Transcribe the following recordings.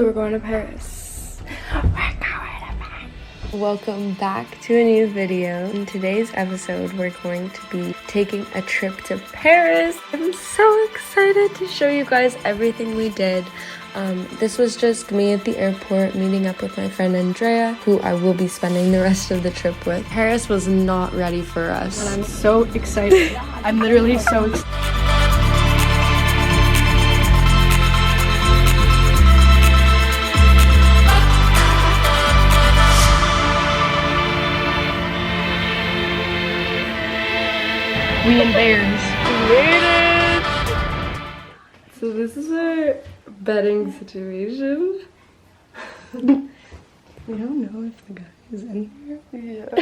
So we're going to Paris. Welcome back to a new video. In today's episode, we're going to be taking a trip to Paris. I'm so excited to show you guys everything we did. This was just me at the airport meeting up with my friend Andrea, who I will be spending the rest of the trip with. Paris was not ready for us. And I'm so excited. I'm literally so excited. We in Bears. We made it! So this is our bedding situation. We don't know if the guy is in here. Yeah.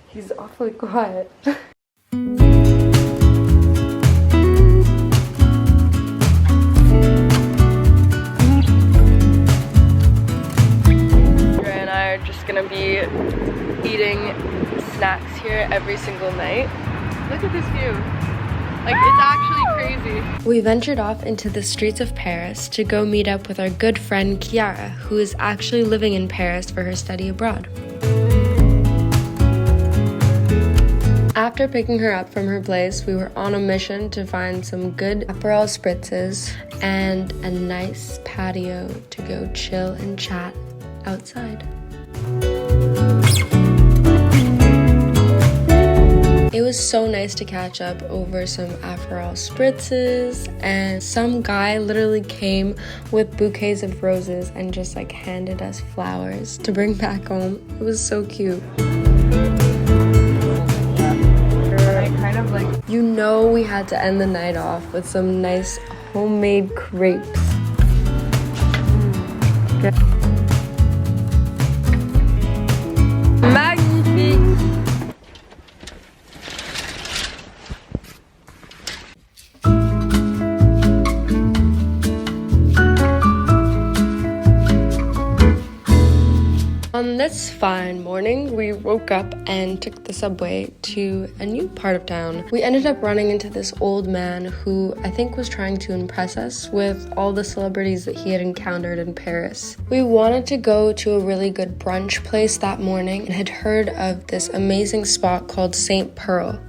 He's awfully quiet. Andrea and I are just gonna be eating snacks here every single night. Look at this view. Like, it's actually crazy. We ventured off into the streets of Paris to go meet up with our good friend Kiara, who is actually living in Paris for her study abroad. After picking her up from her place, we were on a mission to find some good Aperol spritzes and a nice patio to go chill and chat outside. It was so nice to catch up over some Aperol spritzes, and some guy literally came with bouquets of roses and just like handed us flowers to bring back home. It was so cute. Kind of like, you know, we had to end the night off with some nice homemade crepes. Magnifique! On this fine morning, we woke up and took the subway to a new part of town. We ended up running into this old man who I think was trying to impress us with all the celebrities that he had encountered in Paris. We wanted to go to a really good brunch place that morning and had heard of this amazing spot called St. Pearl.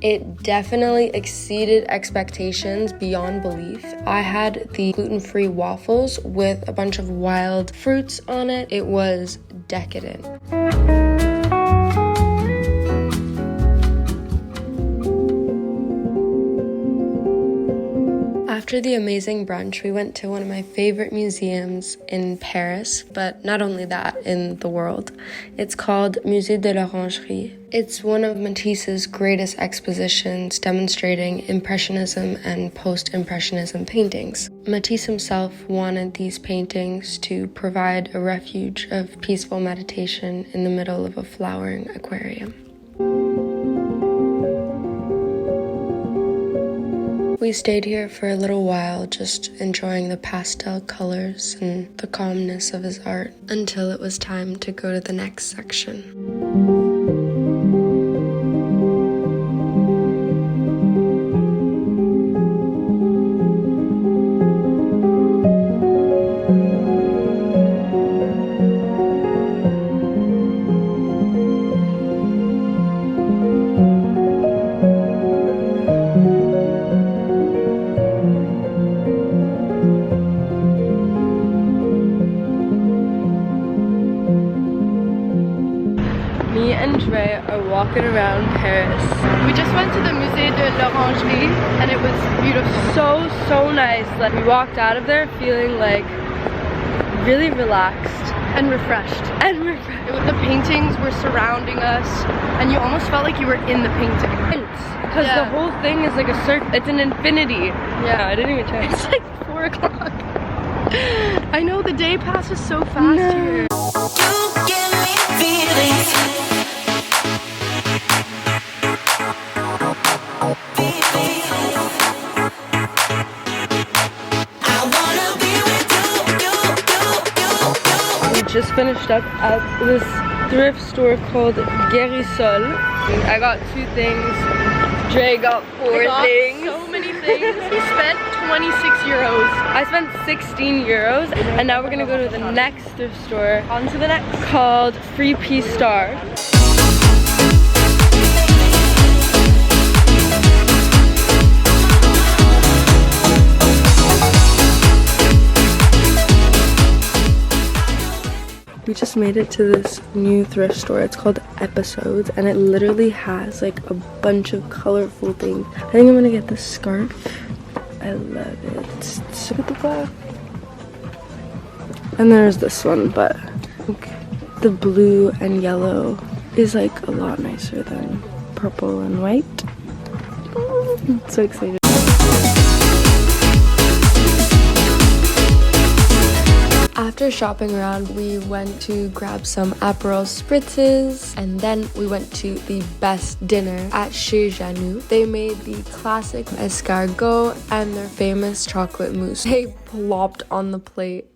It definitely exceeded expectations beyond belief. I had the gluten-free waffles with a bunch of wild fruits on it. It was decadent. After the amazing brunch, we went to one of my favorite museums in Paris, but not only that, in the world. It's called Musée de l'Orangerie. It's one of Matisse's greatest expositions demonstrating Impressionism and Post-Impressionism paintings. Matisse himself wanted these paintings to provide a refuge of peaceful meditation in the middle of a flowering aquarium. We stayed here for a little while, just enjoying the pastel colors and the calmness of his art, until it was time to go to the next section. Me and Dre are walking around Paris. we just went to the Musée de l'Orangerie and it was beautiful. So nice. Like, we walked out of there feeling like really relaxed and refreshed. The paintings were surrounding us and you almost felt like you were in the painting. Because the whole thing is like a circle. It's an infinity. Yeah, I didn't even check. It's like 4 o'clock. I know, the day passes so fast here. You give me feelings. We just finished up at this thrift store called Guérisol. I got 2 things. Dre got 4 things. So many things. We spent 26 euros. I spent 16 euros. And now we're gonna go to the next thrift store. On to the next. Called Free Pea Star. We just made it to this new thrift store. It's called Episodes, and it literally has like a bunch of colorful things. I think I'm gonna get this scarf. I love it. It's super cool. And there's this one, but I think the blue and yellow is like a lot nicer than purple and white. I'm so excited. After shopping around, we went to grab some Aperol spritzes, and then we went to the best dinner at Chez Janou. They made the classic escargot and their famous chocolate mousse. They plopped on the plate.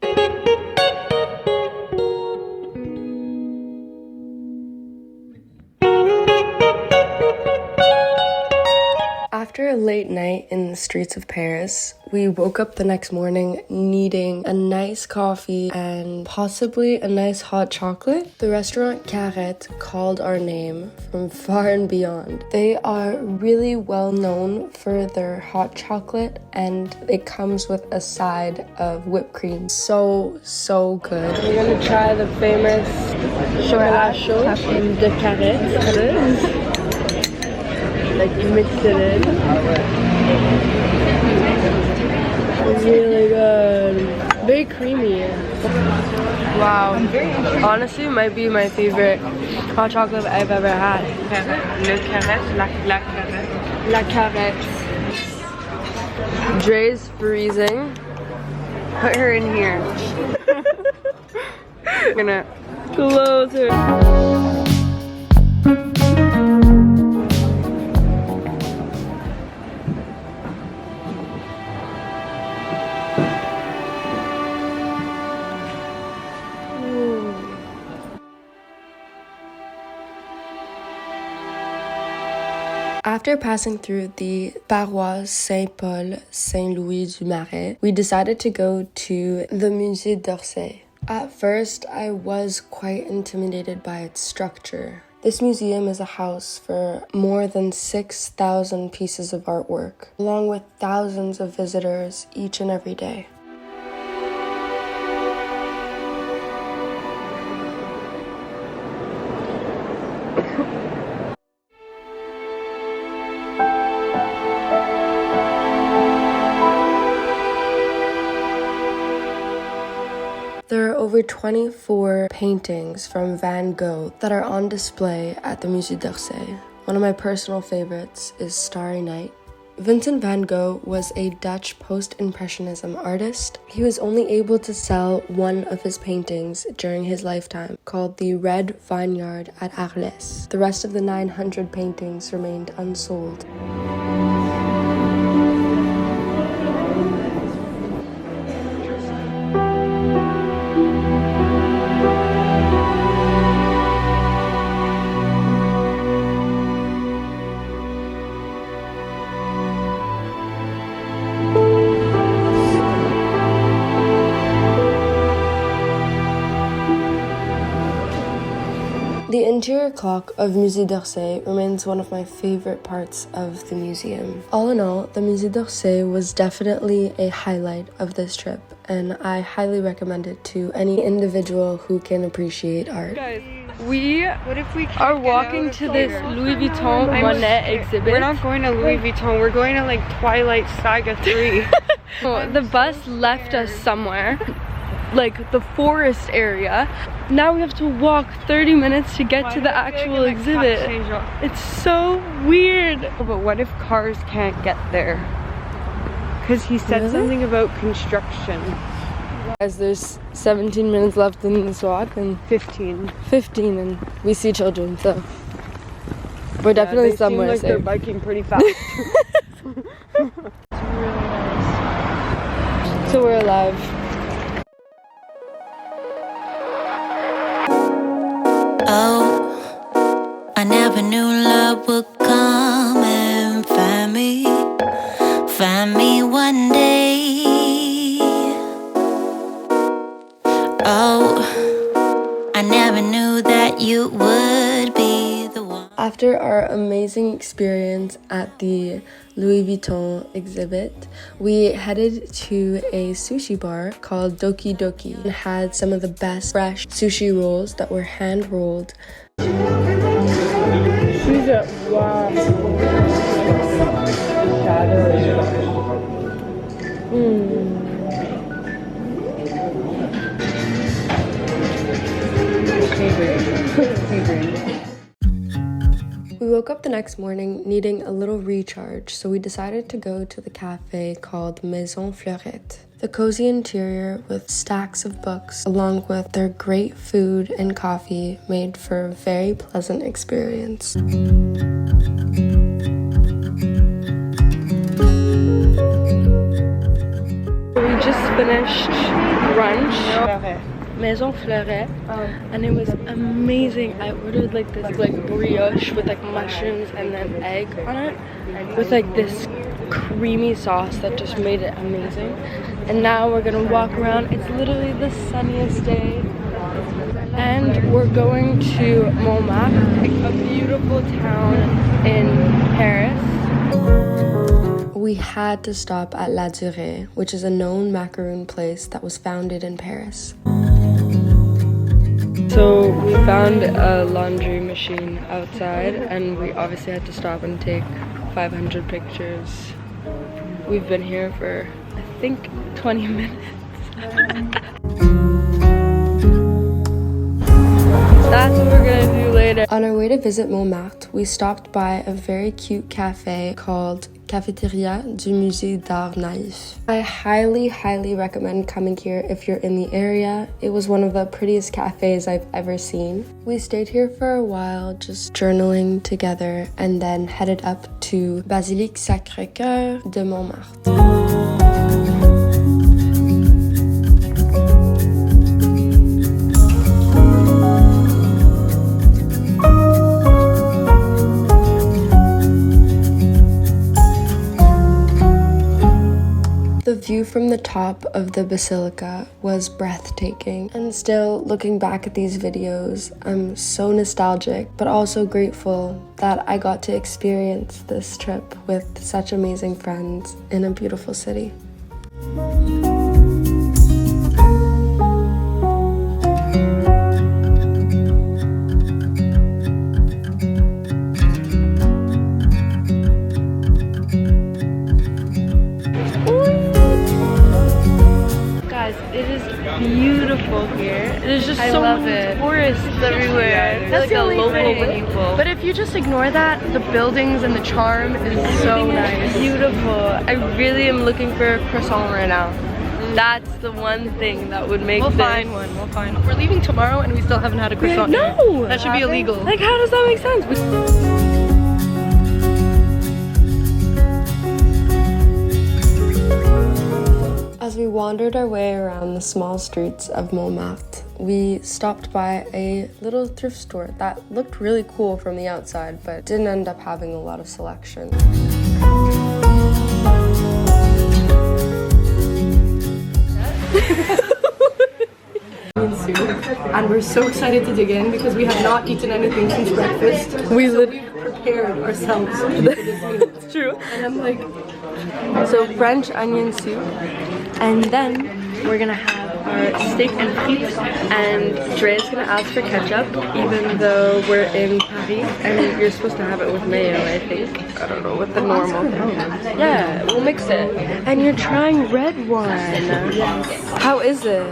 After a late night in the streets of Paris, we woke up the next morning needing a nice coffee and possibly a nice hot chocolate. The restaurant Carrette called our name from far and beyond. They are really well known for their hot chocolate, and it comes with a side of whipped cream. So good. We're gonna try the famous chocolat chaud de Carrette. Like you mix it in. Really good. Very creamy. Wow. Honestly, might be my favorite hot chocolate I've ever had. Le Carrette, la Carrette. La Carrette. Dre's freezing. Put her in here. I'm gonna Close her. After passing through the Paroisse Saint-Paul, Saint-Louis-du-Marais, we decided to go to the Musée d'Orsay. At first, I was quite intimidated by its structure. This museum is a house for more than 6,000 pieces of artwork, along with thousands of visitors each and every day. There are over 24 paintings from Van Gogh that are on display at the Musée d'Orsay. One of my personal favorites is Starry Night. Vincent van Gogh was a Dutch post-impressionism artist. He was only able to sell one of his paintings during his lifetime, called the Red Vineyard at Arles. The rest of the 900 paintings remained unsold. The interior clock of Musée d'Orsay remains one of my favorite parts of the museum. All in all, the Musée d'Orsay was definitely a highlight of this trip, and I highly recommend it to any individual who can appreciate art. Guys, we are walking to this Louis Vuitton Monet exhibit. We're not going to Louis Vuitton, we're going to like Twilight Saga 3. The bus left us somewhere, like the forest area. Now we have to walk 30 minutes to get to the actual exhibit. It's so weird. But what if cars can't get there? Because he said something about construction. Guys, there's 17 minutes left in this walk, and 15, and we see children, so we're definitely they somewhere seem like safe. they're biking pretty fast. So we're alive. Oh, find me one day. Oh, I never knew that you would be the one. After our amazing experience at the Louis Vuitton exhibit, we headed to a sushi bar called Doki Doki and had some of the best fresh sushi rolls that were hand rolled. Wow. We woke up the next morning needing a little recharge, so we decided to go to the cafe called Maison Fleurette. The cozy interior with stacks of books, along with their great food and coffee, made for a very pleasant experience. We just finished brunch, Maison Fleurette, and it was amazing. I ordered like this brioche with like mushrooms and then egg on it, with like this creamy sauce that just made it amazing. And now we're gonna walk around. It's literally the sunniest day, and we're going to Montmartre, like a beautiful town in Paris. We had to stop at La Durée, which is a known macaroon place that was founded in Paris. So we found a laundry machine outside, and we obviously had to stop and take 500 pictures. We've been here for, I think, 20 minutes. That's what we're gonna do later. On our way to visit Montmartre, we stopped by a very cute cafe called Cafétéria du Musée d'Art Naïf. I highly recommend coming here if you're in the area. It was one of the prettiest cafes I've ever seen. We stayed here for a while, just journaling together, and then headed up to Basilique Sacré-Cœur de Montmartre. The view from the top of the basilica was breathtaking, and still looking back at these videos, I'm so nostalgic but also grateful that I got to experience this trip with such amazing friends in a beautiful city. Beautiful here. There's just so many tourists everywhere. That's the only thing. But if you just ignore that, the buildings and the charm is so nice. Beautiful. I really am looking for a croissant right now. That's the one thing that would make We'll find one. We're leaving tomorrow and we still haven't had a croissant. No! That should be illegal. Like, how does that make sense? As we wandered our way around the small streets of Montmartre, we stopped by a little thrift store that looked really cool from the outside, but didn't end up having a lot of selection. And we're so excited to dig in because we have not eaten anything since breakfast. We prepared ourselves for this meal. It's true. And I'm like, so French onion soup, and then we're gonna have our steak and frites, and Dre's gonna ask for ketchup, even though we're in Paris, and you're supposed to have it with mayo, I think. I don't know what the normal thing is. Yeah, we'll mix it. And you're trying red wine. Yes. How is it?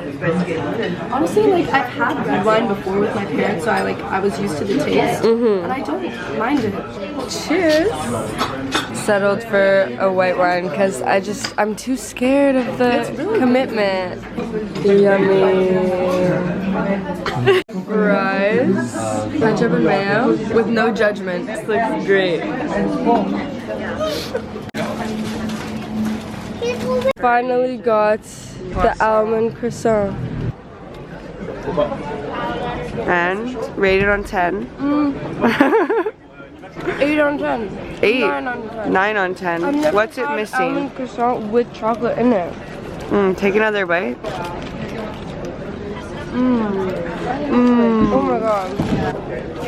Honestly, like, I've had red wine before with my parents, so I was used to the taste, and I don't mind it. Cheers. Settled for a white wine because I'm too scared of the commitment. Yummy. Fries, ketchup and mayo with no judgment. This looks great. Finally got the almond croissant. And rated on 10. 8 on 10. 8. 9 on 10. 9 on 10. I've never What's it had missing? almond croissant with chocolate in it. Take another bite. Oh my god.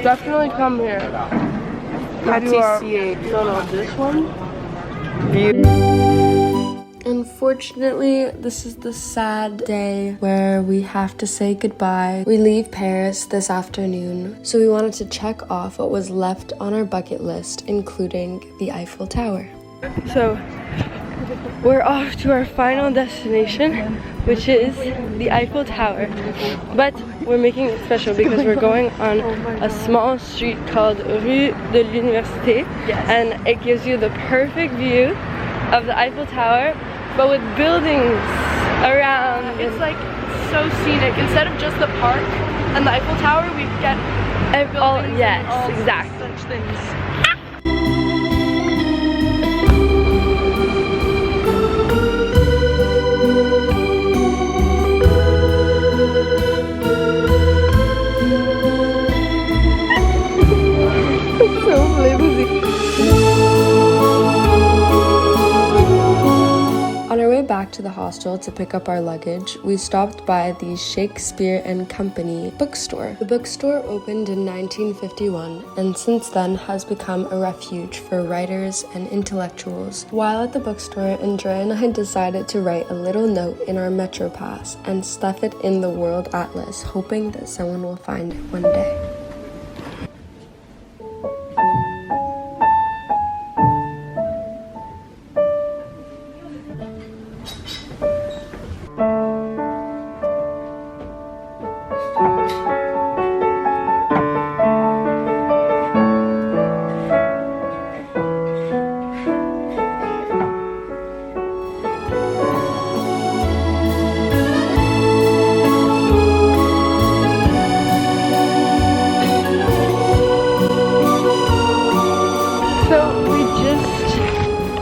Definitely come here. Pâtissier. This one? Unfortunately, this is the sad day where we have to say goodbye. We leave Paris this afternoon, so we wanted to check off what was left on our bucket list, including the Eiffel Tower. So, we're off to our final destination, which is the Eiffel Tower. But we're making it special because we're going on a small street called Rue de l'Université, and it gives you the perfect view of the Eiffel Tower, but with buildings around. It's like so scenic. Instead of just the park and the Eiffel Tower, we get all, yes, exactly. such things. So flimsy. On our way back to the hostel to pick up our luggage, we stopped by the Shakespeare and Company bookstore. The bookstore opened in 1951 and since then has become a refuge for writers and intellectuals. While at the bookstore, Andrea and I decided to write a little note in our Metro Pass and stuff it in the World Atlas, hoping that someone will find it one day.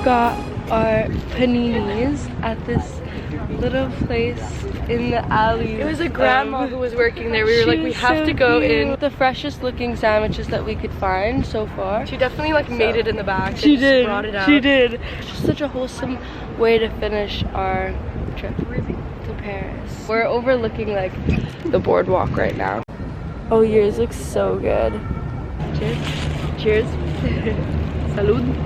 Got our paninis at this little place in the alley. It was a grandma who was working there. We were like, we have to go in. The freshest looking sandwiches that we could find so far. She definitely like made it in the back. She and did. Brought it out. She did. Just such a wholesome way to finish our trip to Paris. We're overlooking like the boardwalk right now. Oh, yours looks so good. Cheers. Cheers. Salud.